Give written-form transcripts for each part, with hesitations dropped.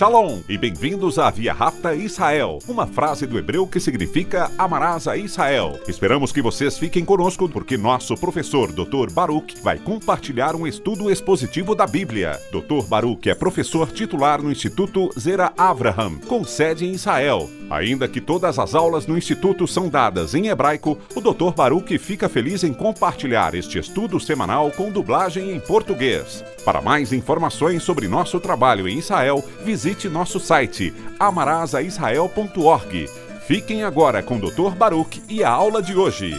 Shalom e bem-vindos a Via Rápida Israel, uma frase do hebreu que significa amarás a Israel. Esperamos que vocês fiquem conosco porque nosso professor Dr. Baruch vai compartilhar um estudo expositivo da Bíblia. Dr. Baruch é professor titular no Instituto Zera Avraham, com sede em Israel. Ainda que todas as aulas no Instituto são dadas em hebraico, o Dr. Baruch fica feliz em compartilhar este estudo semanal com dublagem em português. Para mais informações sobre nosso trabalho em Israel, visite nosso site amarasaisrael.org. Fiquem agora com o Dr. Baruch e a aula de hoje.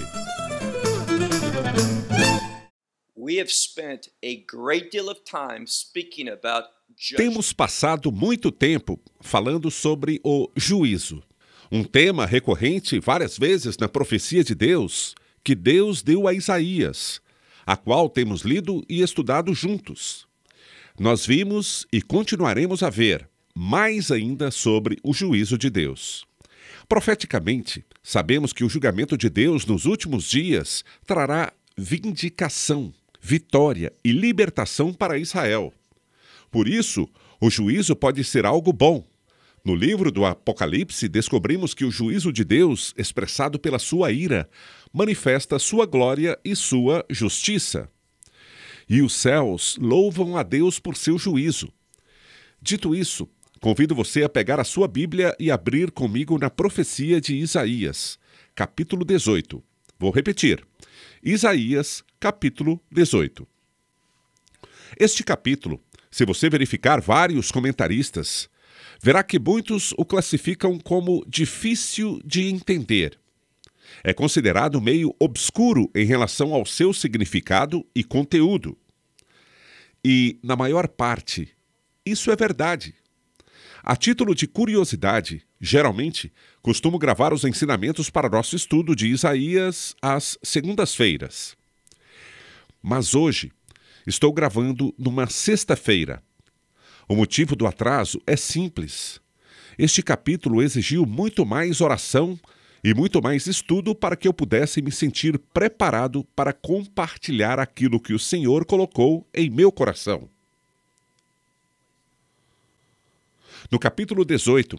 Temos passado muito tempo falando sobre o juízo, um tema recorrente várias vezes na profecia de Deus, que Deus deu a Isaías, a qual temos lido e estudado juntos. Nós vimos e continuaremos a ver mais ainda sobre o juízo de Deus. Profeticamente, sabemos que o julgamento de Deus nos últimos dias trará vindicação, vitória e libertação para Israel. Por isso, o juízo pode ser algo bom. No livro do Apocalipse, descobrimos que o juízo de Deus, expressado pela sua ira, manifesta sua glória e sua justiça. E os céus louvam a Deus por seu juízo. Dito isso, convido você a pegar a sua Bíblia e abrir comigo na profecia de Isaías, capítulo 18. Vou repetir. Isaías, capítulo 18. Este capítulo, se você verificar vários comentaristas, verá que muitos o classificam como difícil de entender. É considerado meio obscuro em relação ao seu significado e conteúdo. E, na maior parte, isso é verdade. A título de curiosidade, geralmente, costumo gravar os ensinamentos para nosso estudo de Isaías às segundas-feiras. Mas hoje, estou gravando numa sexta-feira. O motivo do atraso é simples. Este capítulo exigiu muito mais oração e muito mais estudo para que eu pudesse me sentir preparado para compartilhar aquilo que o Senhor colocou em meu coração. No capítulo 18,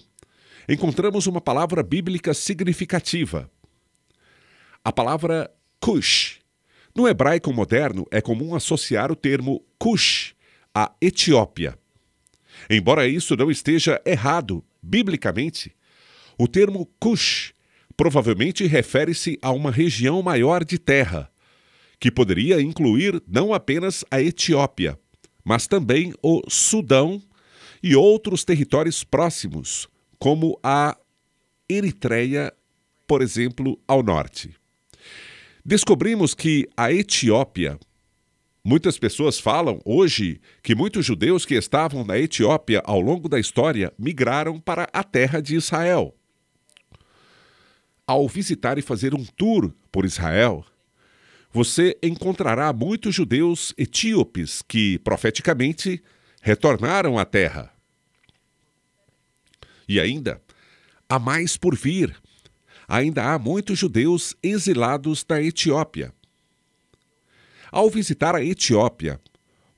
encontramos uma palavra bíblica significativa. A palavra Cush. No hebraico moderno, é comum associar o termo Cush à Etiópia. Embora isso não esteja errado, biblicamente, o termo Cush provavelmente refere-se a uma região maior de terra, que poderia incluir não apenas a Etiópia, mas também o Sudão e outros territórios próximos, como a Eritreia, por exemplo, ao norte. Descobrimos que a Etiópia, muitas pessoas falam hoje que muitos judeus que estavam na Etiópia ao longo da história migraram para a terra de Israel. Ao visitar e fazer um tour por Israel, você encontrará muitos judeus etíopes que, profeticamente, retornaram à terra. E ainda, há mais por vir. Ainda há muitos judeus exilados da Etiópia. Ao visitar a Etiópia,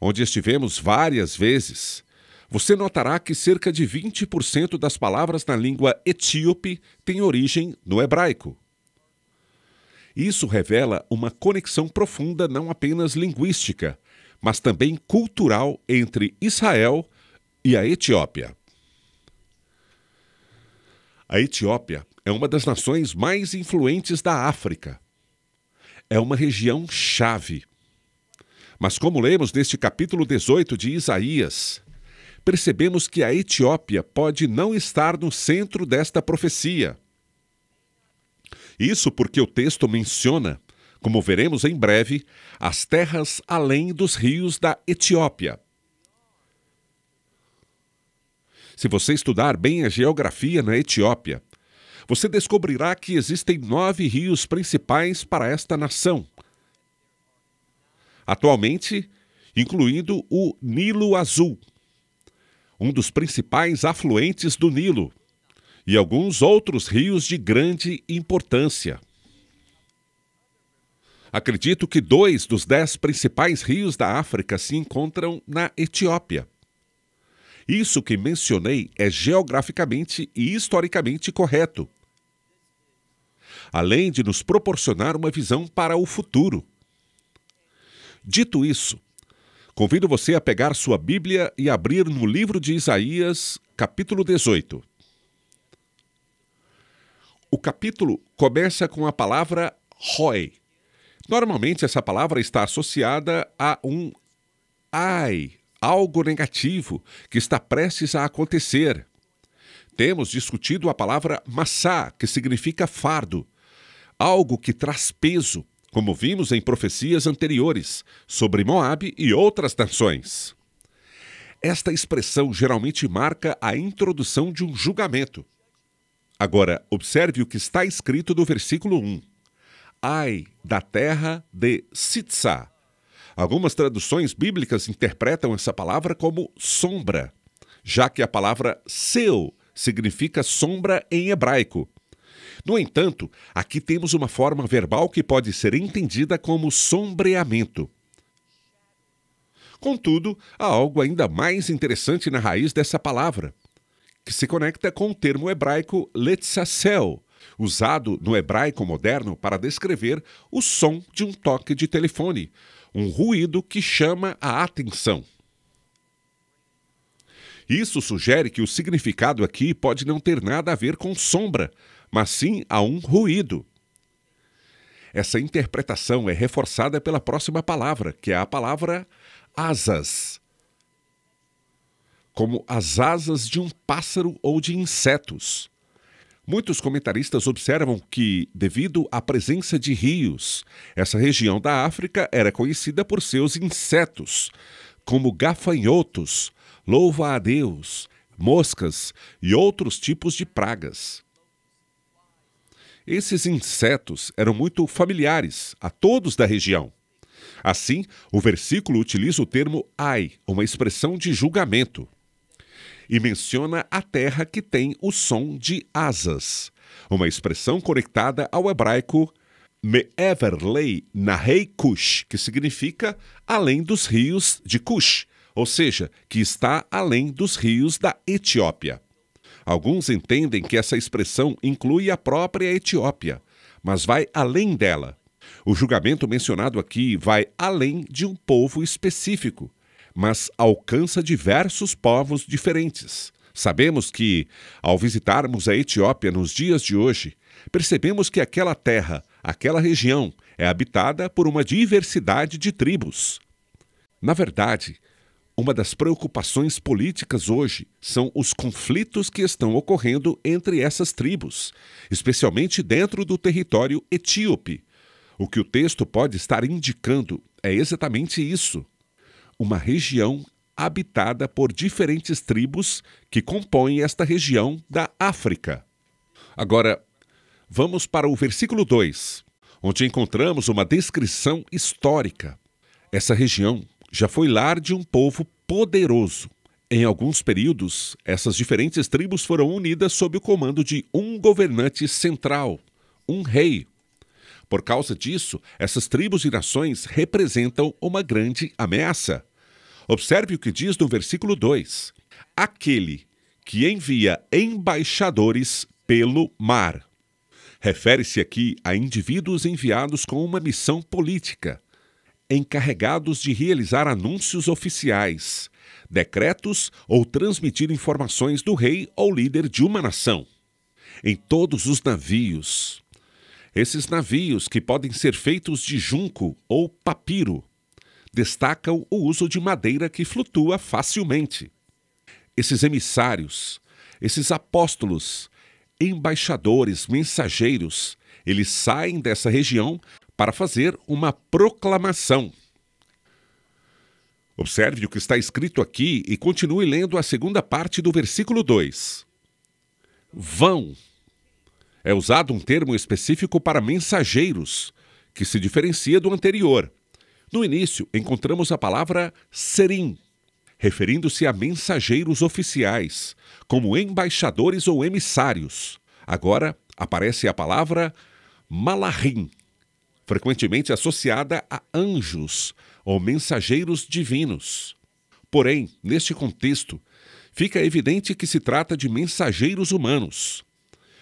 onde estivemos várias vezes, você notará que cerca de 20% das palavras na língua etíope têm origem no hebraico. Isso revela uma conexão profunda não apenas linguística, mas também cultural entre Israel e a Etiópia. A Etiópia é uma das nações mais influentes da África. É uma região chave. Mas como lemos neste capítulo 18 de Isaías, percebemos que a Etiópia pode não estar no centro desta profecia. Isso porque o texto menciona, como veremos em breve, as terras além dos rios da Etiópia. Se você estudar bem a geografia na Etiópia, você descobrirá que existem 9 rios principais para esta nação. Atualmente, incluindo o Nilo Azul, um dos principais afluentes do Nilo, e alguns outros rios de grande importância. Acredito que 2 dos 10 principais rios da África se encontram na Etiópia. Isso que mencionei é geograficamente e historicamente correto, além de nos proporcionar uma visão para o futuro. Dito isso, convido você a pegar sua Bíblia e abrir no livro de Isaías, capítulo 18. O capítulo começa com a palavra Roi. Normalmente essa palavra está associada a um ai, algo negativo que está prestes a acontecer. Temos discutido a palavra massá, que significa fardo, algo que traz peso, como vimos em profecias anteriores, sobre Moabe e outras nações. Esta expressão geralmente marca a introdução de um julgamento. Agora, observe o que está escrito no versículo 1. Ai da terra de Sitzá. Algumas traduções bíblicas interpretam essa palavra como sombra, já que a palavra seu significa sombra em hebraico. No entanto, aqui temos uma forma verbal que pode ser entendida como sombreamento. Contudo, há algo ainda mais interessante na raiz dessa palavra, que se conecta com o termo hebraico letzassel, usado no hebraico moderno para descrever o som de um toque de telefone, um ruído que chama a atenção. Isso sugere que o significado aqui pode não ter nada a ver com sombra, mas sim a um ruído. Essa interpretação é reforçada pela próxima palavra, que é a palavra asas, como as asas de um pássaro ou de insetos. Muitos comentaristas observam que, devido à presença de rios, essa região da África era conhecida por seus insetos, como gafanhotos, louva-a-Deus, moscas e outros tipos de pragas. Esses insetos eram muito familiares a todos da região. Assim, o versículo utiliza o termo ai, uma expressão de julgamento, e menciona a terra que tem o som de asas, uma expressão conectada ao hebraico me'everlei nahei Cush, que significa além dos rios de Cush, ou seja, que está além dos rios da Etiópia. Alguns entendem que essa expressão inclui a própria Etiópia, mas vai além dela. O julgamento mencionado aqui vai além de um povo específico, mas alcança diversos povos diferentes. Sabemos que, ao visitarmos a Etiópia nos dias de hoje, percebemos que aquela terra, aquela região, é habitada por uma diversidade de tribos. Na verdade, uma das preocupações políticas hoje são os conflitos que estão ocorrendo entre essas tribos, especialmente dentro do território etíope. O que o texto pode estar indicando é exatamente isso: uma região habitada por diferentes tribos que compõem esta região da África. Agora, vamos para o versículo 2, onde encontramos uma descrição histórica. Essa região já foi lar de um povo poderoso. Em alguns períodos, essas diferentes tribos foram unidas sob o comando de um governante central, um rei. Por causa disso, essas tribos e nações representam uma grande ameaça. Observe o que diz no versículo 2. Aquele que envia embaixadores pelo mar. Refere-se aqui a indivíduos enviados com uma missão política, encarregados de realizar anúncios oficiais, decretos ou transmitir informações do rei ou líder de uma nação. Em todos os navios, esses navios, que podem ser feitos de junco ou papiro, destacam o uso de madeira que flutua facilmente. Esses emissários, esses apóstolos, embaixadores, mensageiros, eles saem dessa região para fazer uma proclamação. Observe o que está escrito aqui e continue lendo a segunda parte do versículo 2. Vão. É usado um termo específico para mensageiros, que se diferencia do anterior. No início, encontramos a palavra serim, referindo-se a mensageiros oficiais, como embaixadores ou emissários. Agora, aparece a palavra malachim, frequentemente associada a anjos ou mensageiros divinos. Porém, neste contexto, fica evidente que se trata de mensageiros humanos.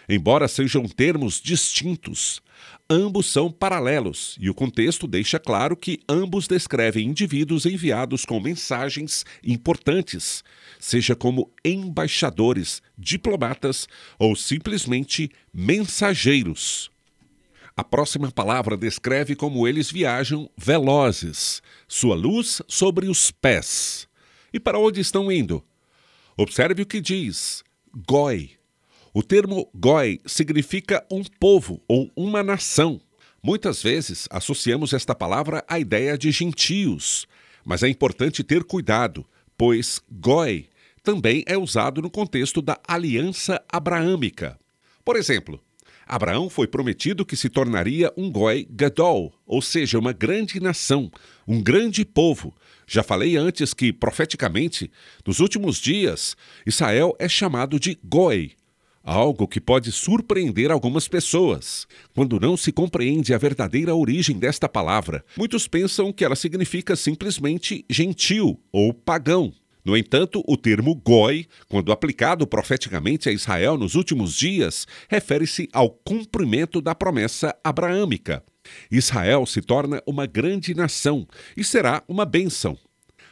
Embora sejam termos distintos, ambos são paralelos e o contexto deixa claro que ambos descrevem indivíduos enviados com mensagens importantes, seja como embaixadores, diplomatas ou simplesmente mensageiros. A próxima palavra descreve como eles viajam velozes, sua luz sobre os pés. E para onde estão indo? Observe o que diz: Goi. O termo Goi significa um povo ou uma nação. Muitas vezes associamos esta palavra à ideia de gentios, mas é importante ter cuidado, pois Goi também é usado no contexto da aliança abraâmica. Por exemplo, Abraão foi prometido que se tornaria um Goi Gadol, ou seja, uma grande nação, um grande povo. Já falei antes que, profeticamente, nos últimos dias, Israel é chamado de Goi, algo que pode surpreender algumas pessoas. Quando não se compreende a verdadeira origem desta palavra, muitos pensam que ela significa simplesmente gentil ou pagão. No entanto, o termo Goi, quando aplicado profeticamente a Israel nos últimos dias, refere-se ao cumprimento da promessa abraâmica. Israel se torna uma grande nação e será uma bênção.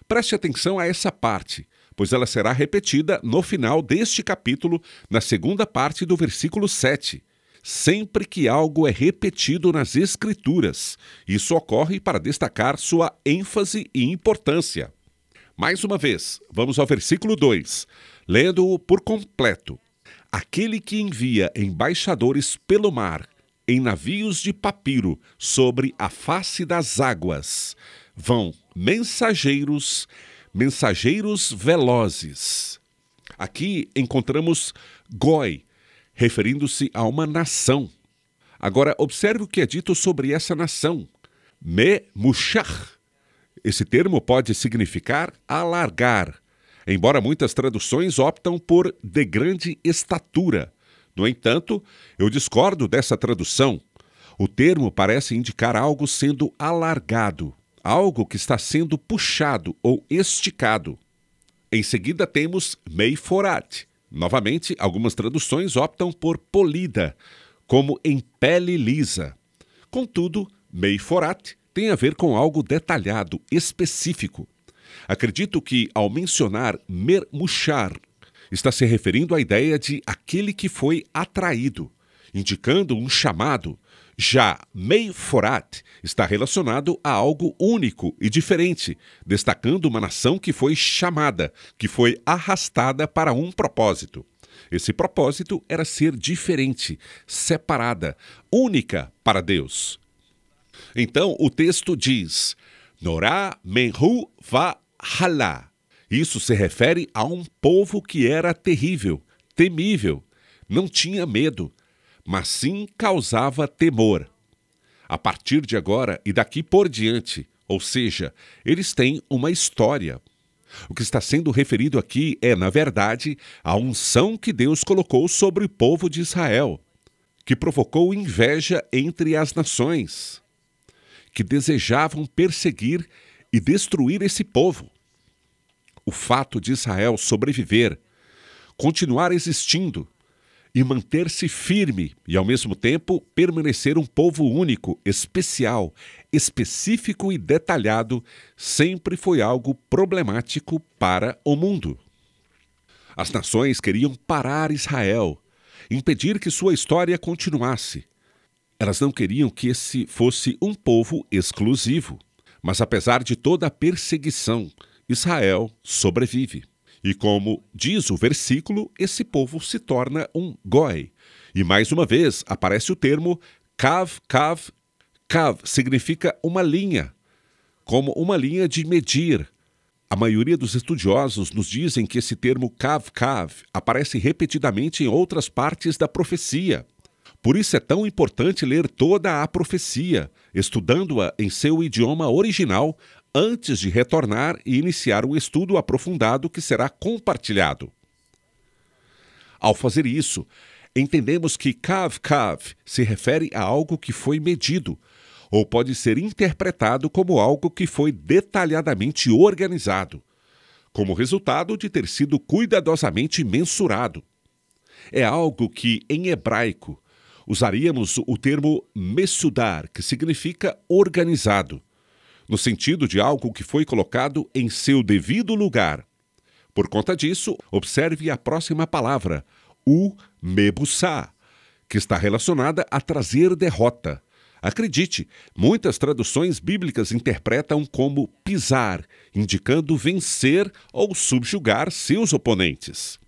Preste atenção a essa parte, pois ela será repetida no final deste capítulo, na segunda parte do versículo 7. Sempre que algo é repetido nas Escrituras, isso ocorre para destacar sua ênfase e importância. Mais uma vez, vamos ao versículo 2, lendo-o por completo. Aquele que envia embaixadores pelo mar, em navios de papiro, sobre a face das águas, vão mensageiros velozes. Aqui encontramos Goi, referindo-se a uma nação. Agora, observe o que é dito sobre essa nação. Me-mushach. Esse termo pode significar alargar, embora muitas traduções optam por de grande estatura. No entanto, eu discordo dessa tradução. O termo parece indicar algo sendo alargado, algo que está sendo puxado ou esticado. Em seguida temos meiforat. Novamente, algumas traduções optam por polida, como em pele lisa. Contudo, meiforat tem a ver com algo detalhado, específico. Acredito que, ao mencionar mermushar, está se referindo à ideia de aquele que foi atraído, indicando um chamado. Já meiforat está relacionado a algo único e diferente, destacando uma nação que foi chamada, que foi arrastada para um propósito. Esse propósito era ser diferente, separada, única para Deus. Então, o texto diz, Norá menhu va-halá. Isso se refere a um povo que era terrível, temível, não tinha medo, mas sim causava temor. A partir de agora e daqui por diante, ou seja, eles têm uma história. O que está sendo referido aqui é, na verdade, a unção que Deus colocou sobre o povo de Israel, que provocou inveja entre as nações, que desejavam perseguir e destruir esse povo. O fato de Israel sobreviver, continuar existindo e manter-se firme e, ao mesmo tempo, permanecer um povo único, especial, específico e detalhado, sempre foi algo problemático para o mundo. As nações queriam parar Israel, impedir que sua história continuasse. Elas não queriam que esse fosse um povo exclusivo. Mas apesar de toda a perseguição, Israel sobrevive. E como diz o versículo, esse povo se torna um Goi. E mais uma vez aparece o termo kav, kav. Kav significa uma linha, como uma linha de medir. A maioria dos estudiosos nos dizem que esse termo kav, kav aparece repetidamente em outras partes da profecia. Por isso é tão importante ler toda a profecia, estudando-a em seu idioma original, antes de retornar e iniciar um estudo aprofundado que será compartilhado. Ao fazer isso, entendemos que kav, kav se refere a algo que foi medido, ou pode ser interpretado como algo que foi detalhadamente organizado, como resultado de ter sido cuidadosamente mensurado. É algo que, em hebraico, usaríamos o termo mesudar, que significa organizado, no sentido de algo que foi colocado em seu devido lugar. Por conta disso, observe a próxima palavra, o mebussá, que está relacionada a trazer derrota. Acredite, muitas traduções bíblicas interpretam como pisar, indicando vencer ou subjugar seus oponentes.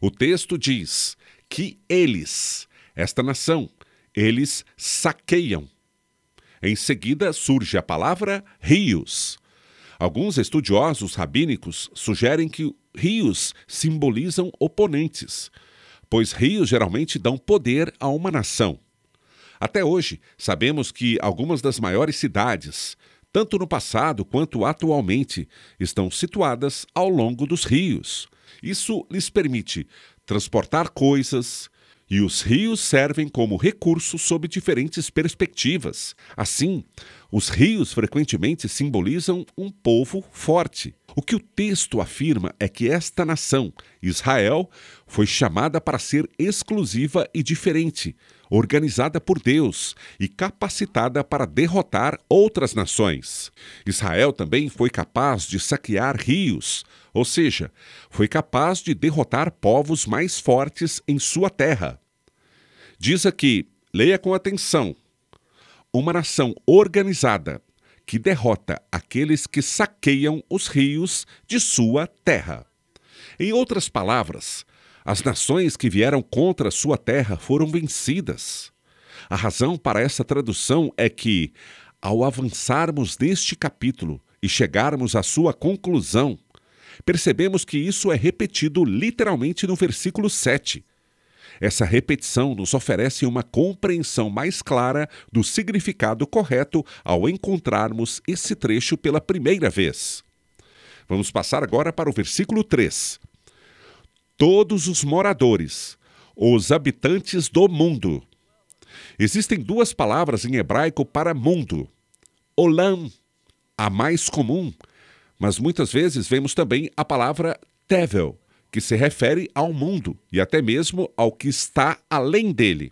O texto diz que esta nação, eles saqueiam. Em seguida surge a palavra rios. Alguns estudiosos rabínicos sugerem que rios simbolizam oponentes, pois rios geralmente dão poder a uma nação. Até hoje, sabemos que algumas das maiores cidades, tanto no passado quanto atualmente, estão situadas ao longo dos rios. Isso lhes permite transportar coisas, e os rios servem como recurso sob diferentes perspectivas. Assim, os rios frequentemente simbolizam um povo forte. O que o texto afirma é que esta nação, Israel, foi chamada para ser exclusiva e diferente, organizada por Deus e capacitada para derrotar outras nações. Israel também foi capaz de saquear rios, ou seja, foi capaz de derrotar povos mais fortes em sua terra. Diz aqui, leia com atenção, uma nação organizada que derrota aqueles que saqueiam os rios de sua terra. Em outras palavras, as nações que vieram contra sua terra foram vencidas. A razão para essa tradução é que, ao avançarmos neste capítulo e chegarmos à sua conclusão, percebemos que isso é repetido literalmente no versículo 7. Essa repetição nos oferece uma compreensão mais clara do significado correto ao encontrarmos esse trecho pela primeira vez. Vamos passar agora para o versículo 3. Todos os moradores, os habitantes do mundo. Existem duas palavras em hebraico para mundo. Olam, a mais comum, mas muitas vezes vemos também a palavra tevel, que se refere ao mundo e até mesmo ao que está além dele.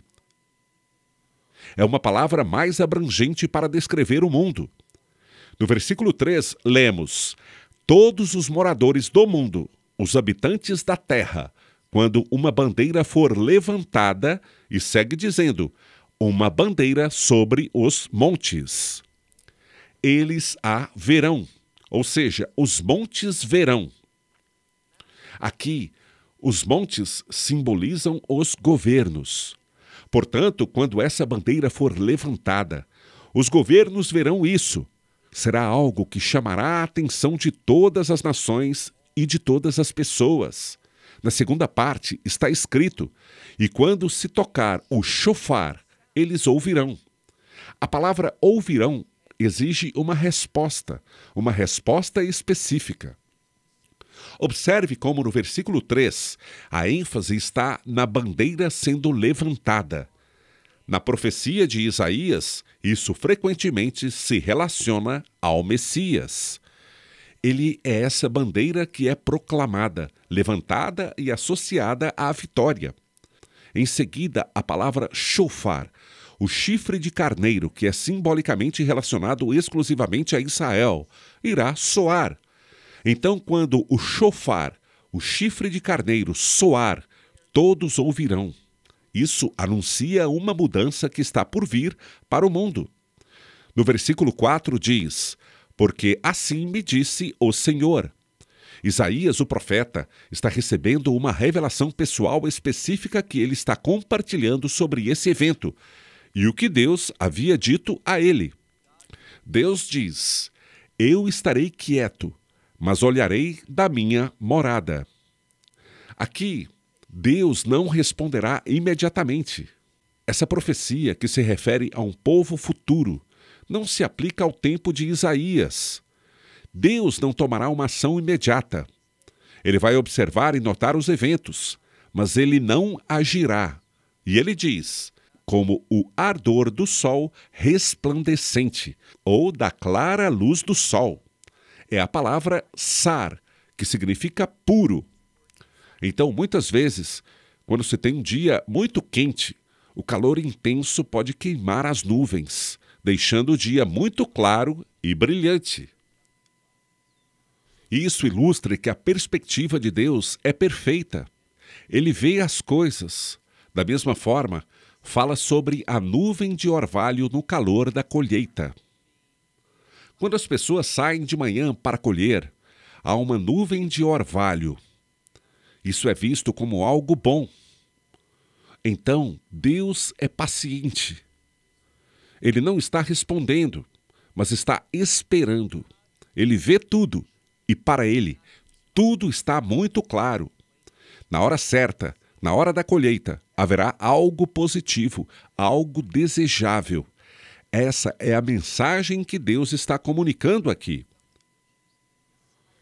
É uma palavra mais abrangente para descrever o mundo. No versículo 3, lemos: todos os moradores do mundo, os habitantes da terra, quando uma bandeira for levantada, e segue dizendo, uma bandeira sobre os montes. Eles a verão, ou seja, os montes verão. Aqui, os montes simbolizam os governos. Portanto, quando essa bandeira for levantada, os governos verão isso. Será algo que chamará a atenção de todas as nações e de todas as pessoas. Na segunda parte está escrito, e quando se tocar o shofar, eles ouvirão. A palavra ouvirão exige uma resposta específica. Observe como no versículo 3, a ênfase está na bandeira sendo levantada. Na profecia de Isaías, isso frequentemente se relaciona ao Messias. Ele é essa bandeira que é proclamada, levantada e associada à vitória. Em seguida, a palavra shofar, o chifre de carneiro, que é simbolicamente relacionado exclusivamente a Israel, irá soar. Então, quando o shofar, o chifre de carneiro, soar, todos ouvirão. Isso anuncia uma mudança que está por vir para o mundo. No versículo 4 diz, porque assim me disse o Senhor. Isaías, o profeta, está recebendo uma revelação pessoal específica que ele está compartilhando sobre esse evento e o que Deus havia dito a ele. Deus diz, eu estarei quieto, mas olharei da minha morada. Aqui, Deus não responderá imediatamente. Essa profecia, que se refere a um povo futuro, não se aplica ao tempo de Isaías. Deus não tomará uma ação imediata. Ele vai observar e notar os eventos, mas ele não agirá. E ele diz, como o ardor do sol resplandecente, ou da clara luz do sol. É a palavra sar, que significa puro. Então, muitas vezes, quando se tem um dia muito quente, o calor intenso pode queimar as nuvens, deixando o dia muito claro e brilhante. E isso ilustra que a perspectiva de Deus é perfeita. Ele vê as coisas. Da mesma forma, fala sobre a nuvem de orvalho no calor da colheita. Quando as pessoas saem de manhã para colher, há uma nuvem de orvalho. Isso é visto como algo bom. Então, Deus é paciente. Ele não está respondendo, mas está esperando. Ele vê tudo e, para ele, tudo está muito claro. Na hora certa, na hora da colheita, haverá algo positivo, algo desejável. Essa é a mensagem que Deus está comunicando aqui.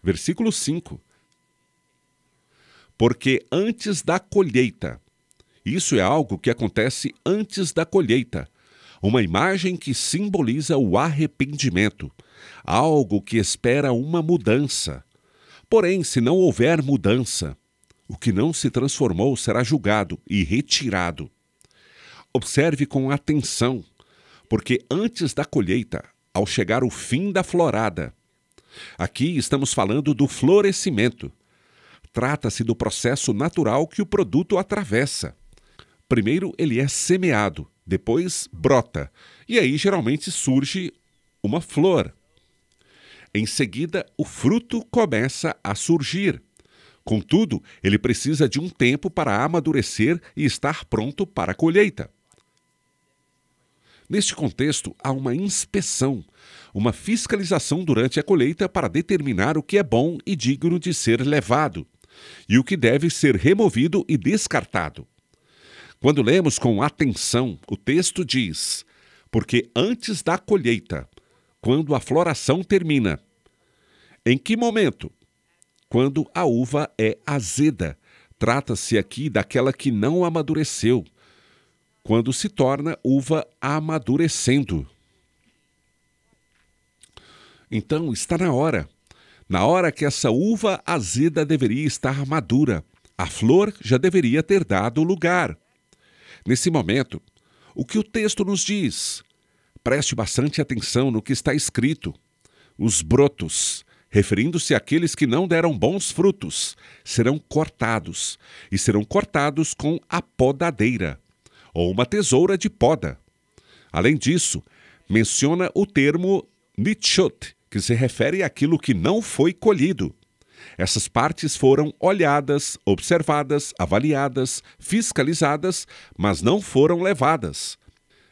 Versículo 5. Porque antes da colheita, isso é algo que acontece antes da colheita, uma imagem que simboliza o arrependimento, algo que espera uma mudança. Porém, se não houver mudança, o que não se transformou será julgado e retirado. Observe com atenção, porque antes da colheita, ao chegar o fim da florada, aqui estamos falando do florescimento. Trata-se do processo natural que o produto atravessa. Primeiro ele é semeado, depois brota, e aí geralmente surge uma flor. Em seguida, o fruto começa a surgir. Contudo, ele precisa de um tempo para amadurecer e estar pronto para a colheita. Neste contexto, há uma inspeção, uma fiscalização durante a colheita para determinar o que é bom e digno de ser levado, e o que deve ser removido e descartado. Quando lemos com atenção, o texto diz: porque antes da colheita, quando a floração termina. Em que momento? Quando a uva é azeda. Trata-se aqui daquela que não amadureceu, quando se torna uva amadurecendo. Então está na hora que essa uva azeda deveria estar madura. A flor já deveria ter dado lugar. Nesse momento, o que o texto nos diz? Preste bastante atenção no que está escrito. Os brotos, referindo-se àqueles que não deram bons frutos, serão cortados, e serão cortados com a podadeira, ou uma tesoura de poda. Além disso, menciona o termo nitshot, que se refere àquilo que não foi colhido. Essas partes foram olhadas, observadas, avaliadas, fiscalizadas, mas não foram levadas.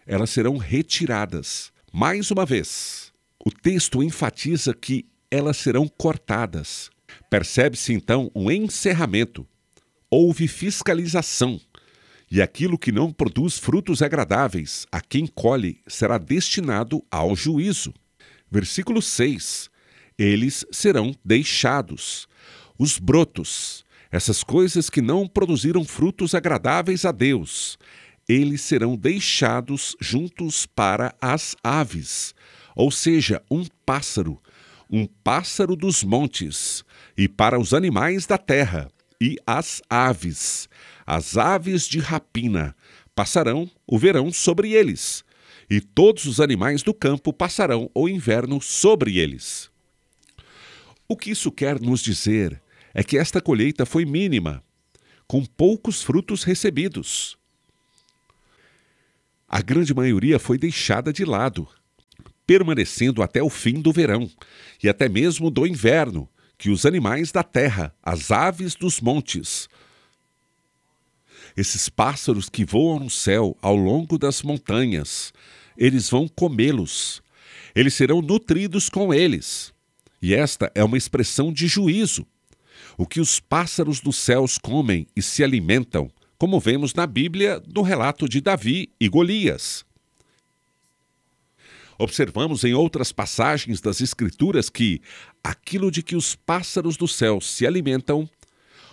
Elas serão retiradas. Mais uma vez, o texto enfatiza que elas serão cortadas. Percebe-se então um encerramento. Houve fiscalização. E aquilo que não produz frutos agradáveis, a quem colhe, será destinado ao juízo. Versículo 6. Eles serão deixados. Os brotos, essas coisas que não produziram frutos agradáveis a Deus, eles serão deixados juntos para as aves, ou seja, um pássaro dos montes, e para os animais da terra, e as aves de rapina, passarão o verão sobre eles, e todos os animais do campo passarão o inverno sobre eles. O que isso quer nos dizer é que esta colheita foi mínima, com poucos frutos recebidos. A grande maioria foi deixada de lado, permanecendo até o fim do verão e até mesmo do inverno, que os animais da terra, as aves dos montes, esses pássaros que voam no céu ao longo das montanhas, eles vão comê-los, eles serão nutridos com eles. E esta é uma expressão de juízo. O que os pássaros dos céus comem e se alimentam, como vemos na Bíblia no relato de Davi e Golias. Observamos em outras passagens das Escrituras que aquilo de que os pássaros do céu se alimentam,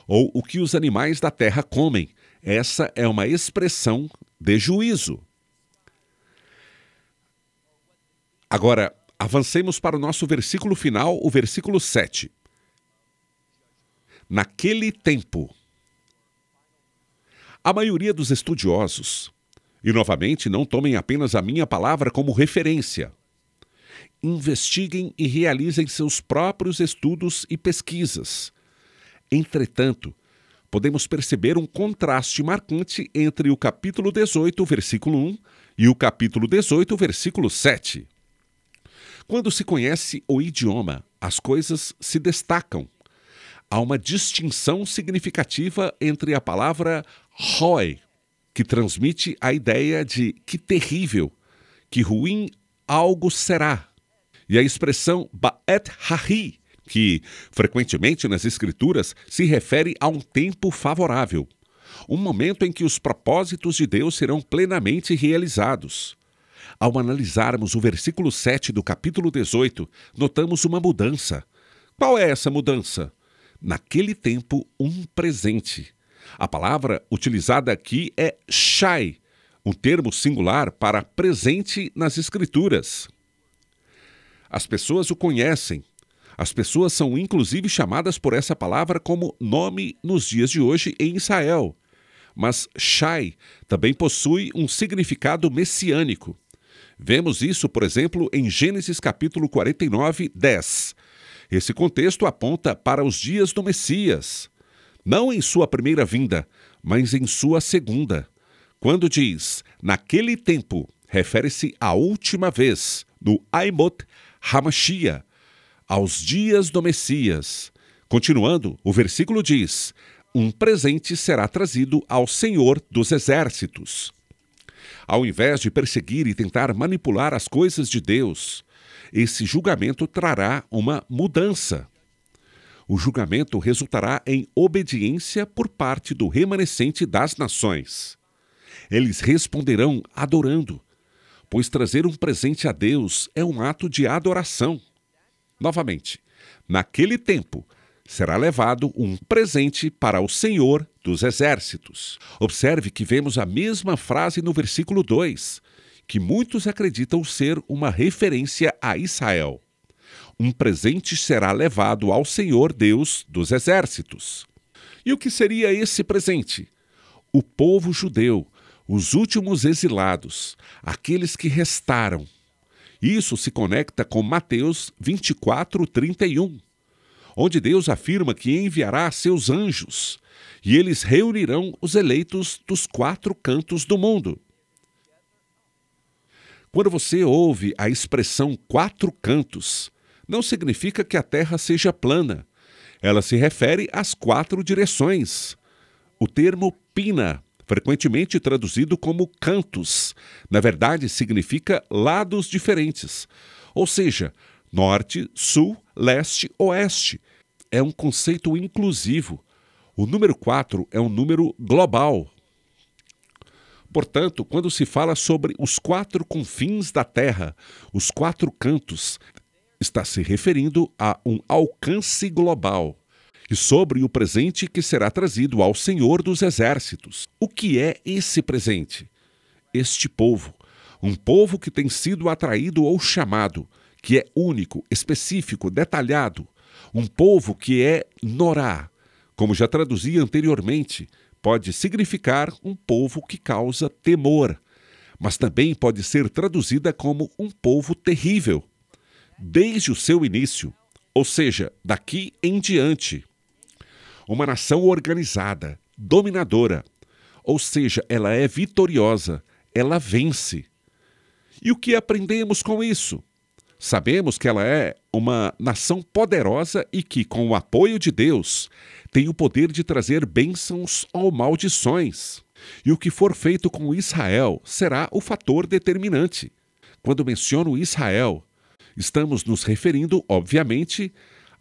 ou o que os animais da terra comem, essa é uma expressão de juízo. Agora, avancemos para o nosso versículo final, o versículo 7. naquele tempo. A maioria dos estudiosos, e novamente não tomem apenas a minha palavra como referência, investiguem e realizem seus próprios estudos e pesquisas. Entretanto, podemos perceber um contraste marcante entre o capítulo 18, versículo 1 e o capítulo 18, versículo 7. Quando se conhece o idioma, as coisas se destacam. Há uma distinção significativa entre a palavra Hoi, que transmite a ideia de que terrível, que ruim algo será, e a expressão Ba'et Hahi, que frequentemente nas Escrituras se refere a um tempo favorável, um momento em que os propósitos de Deus serão plenamente realizados. Ao analisarmos o versículo 7 do capítulo 18, notamos uma mudança. Qual é essa mudança? Naquele tempo, um presente. A palavra utilizada aqui é Shai, um termo singular para presente nas Escrituras. As pessoas o conhecem. As pessoas são inclusive chamadas por essa palavra como nome nos dias de hoje em Israel. Mas Shai também possui um significado messiânico. Vemos isso, por exemplo, em Gênesis capítulo 49, 10. Esse contexto aponta para os dias do Messias, não em sua primeira vinda, mas em sua segunda. Quando diz, naquele tempo, refere-se à última vez, no Aimot Hamashia, aos dias do Messias. Continuando, o versículo diz, um presente será trazido ao Senhor dos Exércitos. Ao invés de perseguir e tentar manipular as coisas de Deus, esse julgamento trará uma mudança. O julgamento resultará em obediência por parte do remanescente das nações. Eles responderão adorando, pois trazer um presente a Deus é um ato de adoração. Novamente, naquele tempo, será levado um presente para o Senhor dos Exércitos. Observe que vemos a mesma frase no versículo 2, que muitos acreditam ser uma referência a Israel. Um presente será levado ao Senhor Deus dos Exércitos. E o que seria esse presente? O povo judeu, os últimos exilados, aqueles que restaram. Isso se conecta com Mateus 24, 31, onde Deus afirma que enviará seus anjos, e eles reunirão os eleitos dos 4 cantos do mundo. Quando você ouve a expressão 4 cantos, não significa que a terra seja plana. Ela se refere às 4 direções. O termo pina, frequentemente traduzido como cantos, na verdade significa lados diferentes, ou seja, norte, sul, leste, oeste. É um conceito inclusivo. O número 4 é um número global. Portanto, quando se fala sobre os 4 confins da terra, os 4 cantos, está se referindo a um alcance global e sobre o presente que será trazido ao Senhor dos Exércitos. O que é esse presente? Este povo, um povo que tem sido atraído ou chamado, que é único, específico, detalhado, um povo que é Norá, como já traduzi anteriormente, pode significar um povo que causa temor, mas também pode ser traduzida como um povo terrível, desde o seu início, ou seja, daqui em diante. Uma nação organizada, dominadora, ou seja, ela é vitoriosa, ela vence. E o que aprendemos com isso? Sabemos que ela é uma nação poderosa e que, com o apoio de Deus, tem o poder de trazer bênçãos ou maldições. E o que for feito com Israel será o fator determinante. Quando menciono Israel, estamos nos referindo, obviamente,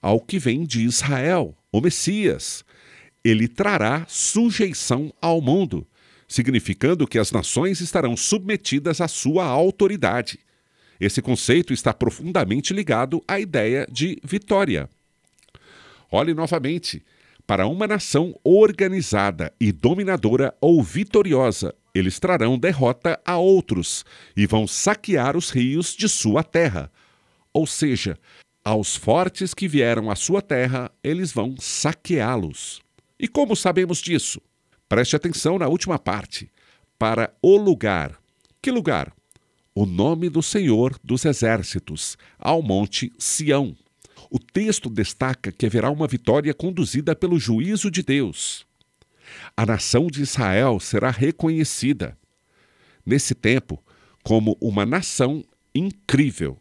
ao que vem de Israel, o Messias. Ele trará sujeição ao mundo, significando que as nações estarão submetidas à sua autoridade. Esse conceito está profundamente ligado à ideia de vitória. Olhe novamente, para uma nação organizada e dominadora ou vitoriosa, eles trarão derrota a outros e vão saquear os rios de sua terra. Ou seja, Aos fortes que vieram à sua terra, eles vão saqueá-los. E como sabemos disso? Preste atenção na última parte. Para o lugar. Que lugar? O nome do Senhor dos Exércitos, ao monte Sião. O texto destaca que haverá uma vitória conduzida pelo juízo de Deus. A nação de Israel será reconhecida, nesse tempo, como uma nação incrível.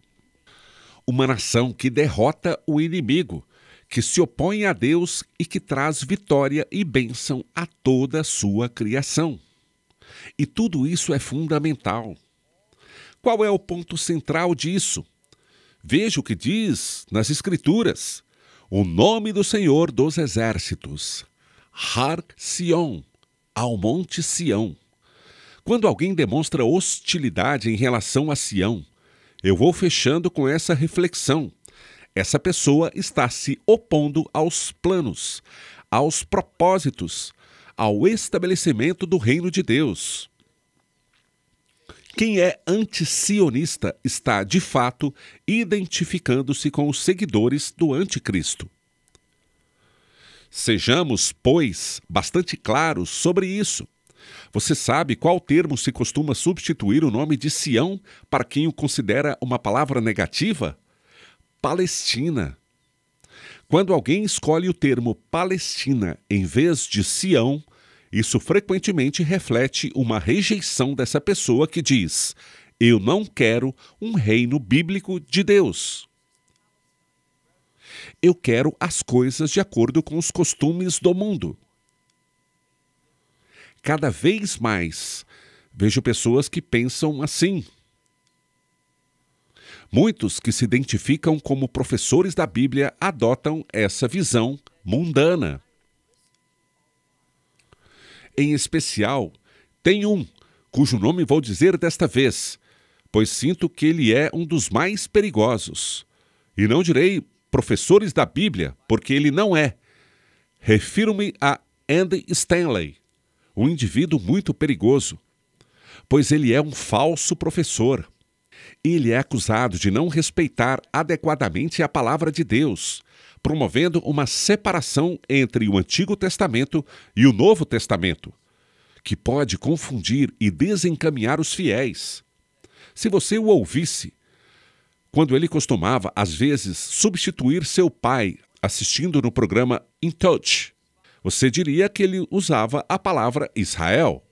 Uma nação que derrota o inimigo, que se opõe a Deus e que traz vitória e bênção a toda a sua criação. E tudo isso é fundamental. Qual é o ponto central disso? Veja o que diz nas Escrituras. O nome do Senhor dos Exércitos. Har Sion, ao monte Sião. Quando alguém demonstra hostilidade em relação a Sião, eu vou fechando com essa reflexão. Essa pessoa está se opondo aos planos, aos propósitos, ao estabelecimento do reino de Deus. Quem é anti-sionista está, de fato, identificando-se com os seguidores do anticristo. Sejamos, pois, bastante claros sobre isso. Você sabe qual termo se costuma substituir o nome de Sião para quem o considera uma palavra negativa? Palestina. Quando alguém escolhe o termo Palestina em vez de Sião, isso frequentemente reflete uma rejeição dessa pessoa que diz: eu não quero um reino bíblico de Deus. Eu quero as coisas de acordo com os costumes do mundo. Cada vez mais vejo pessoas que pensam assim. Muitos que se identificam como professores da Bíblia adotam essa visão mundana. Em especial, tem um, cujo nome vou dizer desta vez, pois sinto que ele é um dos mais perigosos. E não direi professores da Bíblia, porque ele não é. Refiro-me a Andy Stanley, um indivíduo muito perigoso, pois ele é um falso professor. Ele é acusado de não respeitar adequadamente a palavra de Deus, promovendo uma separação entre o Antigo Testamento e o Novo Testamento, que pode confundir e desencaminhar os fiéis. Se você o ouvisse, quando ele costumava, às vezes, substituir seu pai assistindo no programa In Touch, você diria que ele usava a palavra Israel.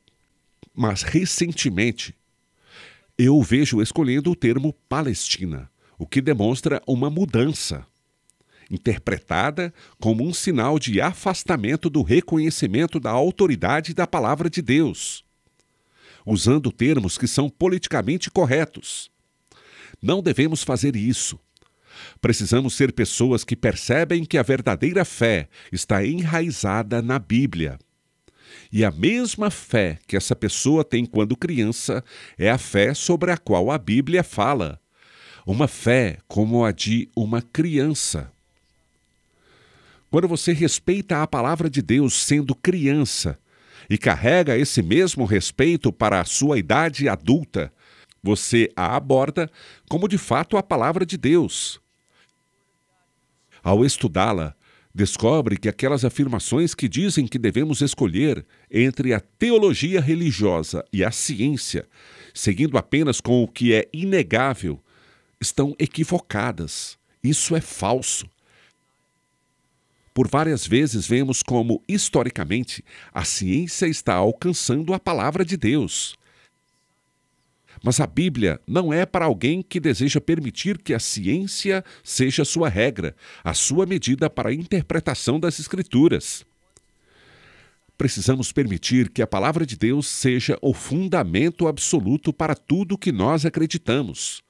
Mas, recentemente, eu o vejo escolhendo o termo Palestina, o que demonstra uma mudança, interpretada como um sinal de afastamento do reconhecimento da autoridade da palavra de Deus, usando termos que são politicamente corretos. Não devemos fazer isso. Precisamos ser pessoas que percebem que a verdadeira fé está enraizada na Bíblia. E a mesma fé que essa pessoa tem quando criança é a fé sobre a qual a Bíblia fala. Uma fé como a de uma criança. Quando você respeita a palavra de Deus sendo criança e carrega esse mesmo respeito para a sua idade adulta, você a aborda como de fato a palavra de Deus. Ao estudá-la, descobre que aquelas afirmações que dizem que devemos escolher entre a teologia religiosa e a ciência, seguindo apenas com o que é inegável, estão equivocadas. Isso é falso. Por várias vezes vemos como, historicamente, a ciência está alcançando a palavra de Deus. Mas a Bíblia não é para alguém que deseja permitir que a ciência seja sua regra, a sua medida para a interpretação das Escrituras. Precisamos permitir que a palavra de Deus seja o fundamento absoluto para tudo que nós acreditamos.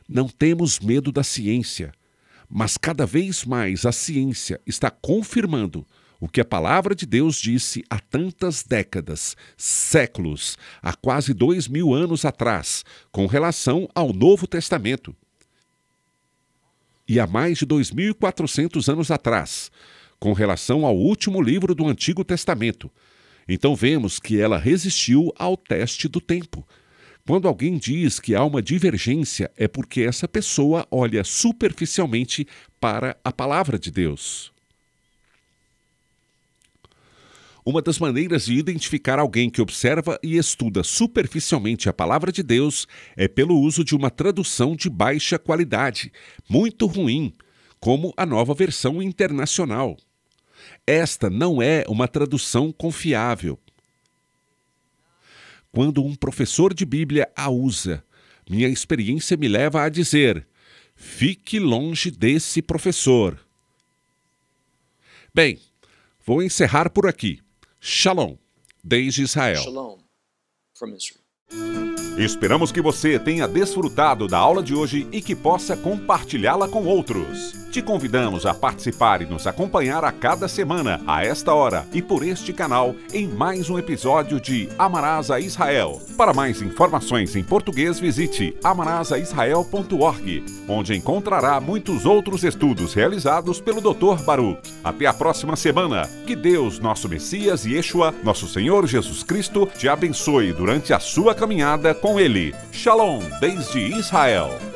Não temos medo da ciência, mas cada vez mais a ciência está confirmando o que a palavra de Deus disse há tantas décadas, séculos, há quase 2000 anos atrás, com relação ao Novo Testamento. E há mais de 2400 anos atrás, com relação ao último livro do Antigo Testamento. Então vemos que ela resistiu ao teste do tempo, Quando alguém diz que há uma divergência, é porque essa pessoa olha superficialmente para a palavra de Deus. Uma das maneiras de identificar alguém que observa e estuda superficialmente a palavra de Deus é pelo uso de uma tradução de baixa qualidade, muito ruim, como a Nova Versão Internacional. Esta não é uma tradução confiável. Quando um professor de Bíblia a usa, minha experiência me leva a dizer: fique longe desse professor. Bem, vou encerrar por aqui. Shalom, desde Israel. Shalom from Israel. Esperamos que você tenha desfrutado da aula de hoje e que possa compartilhá-la com outros. Te convidamos a participar e nos acompanhar a cada semana, a esta hora e por este canal, em mais um episódio de Amarás a Israel. Para mais informações em português, visite amarasaisrael.org, onde encontrará muitos outros estudos realizados pelo Dr. Baruch. Até a próxima semana. Que Deus, nosso Messias e Yeshua, nosso Senhor Jesus Cristo, te abençoe durante a sua caminhada com Ele. Shalom, desde Israel.